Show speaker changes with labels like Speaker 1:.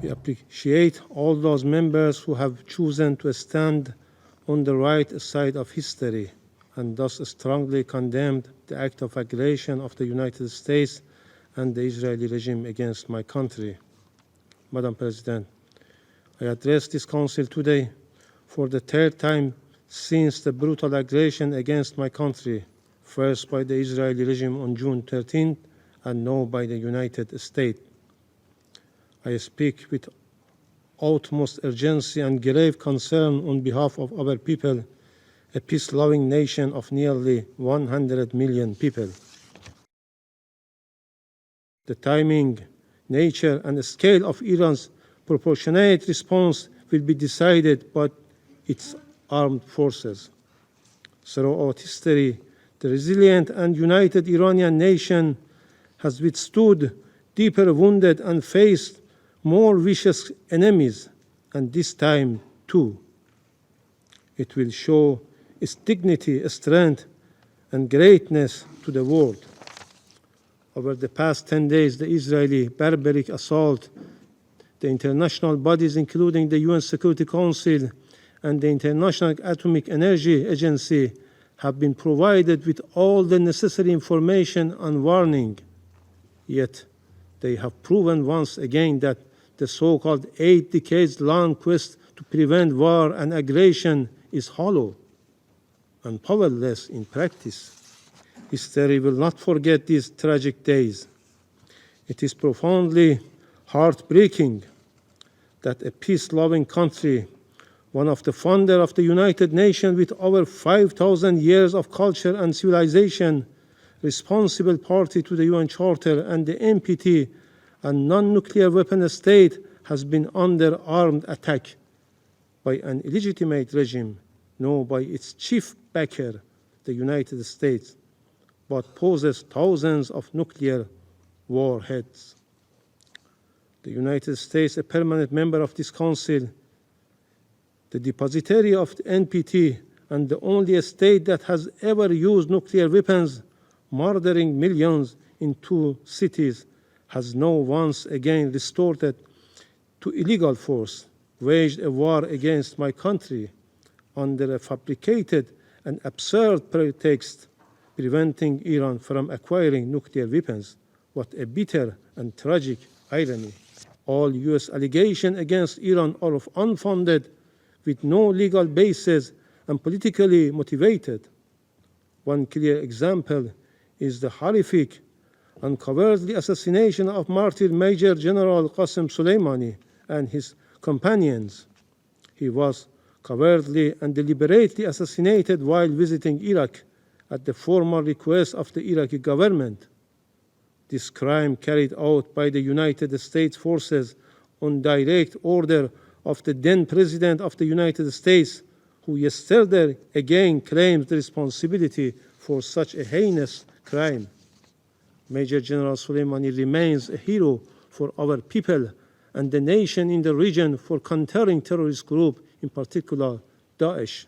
Speaker 1: We appreciate all those members who have chosen to stand on the right side of history and thus strongly condemned the act of aggression of the United States and the Israeli regime against my country. Madam President, I address this Council today for the third time since the brutal aggression against my country, first by the Israeli regime on June 13th and now by the United States. I speak with utmost urgency and grave concern on behalf of our people, a peace-loving nation of nearly 100 million people. The timing, nature, and scale of Iran's proportionate response will be decided by its armed forces. Throughout history, the resilient and united Iranian nation has withstood deeper wounded and faced more vicious enemies, and this time too. It will show its dignity, strength, and greatness to the world. Over the past 10 days, the Israeli barbaric assault, the international bodies, including the UN Security Council and the International Atomic Energy Agency, have been provided with all the necessary information and warning. Yet, they have proven once again that the so-called 8 decades-long quest to prevent war and aggression is hollow and powerless in practice. History will not forget these tragic days. It is profoundly heartbreaking that a peace-loving country, one of the founders of the United Nations with over 5,000 years of culture and civilization, responsible party to the UN Charter and the NPT, and non-nuclear weapon state, has been under armed attack by an illegitimate regime, no by its chief backer, the United States, but possesses thousands of nuclear warheads. The United States, a permanent member of this Council, the depositary of the NPT, and the only state that has ever used nuclear weapons, murdering millions in 2 cities, has now once again resorted to illegal force, waged a war against my country under a fabricated and absurd pretext, preventing Iran from acquiring nuclear weapons. What a bitter and tragic irony. All US allegations against Iran are unfounded, with no legal basis and politically motivated. One clear example is the horrific and cowardly assassination of martyr Major General Qasem Soleimani and his companions. He was cowardly and deliberately assassinated while visiting Iraq at the formal request of the Iraqi government. This crime, carried out by the United States forces on direct order of the then President of the United States, who yesterday again claims the responsibility for such a heinous crime. Major General Soleimani remains a hero for our people and the nation in the region for countering terrorist groups, in particular Daesh.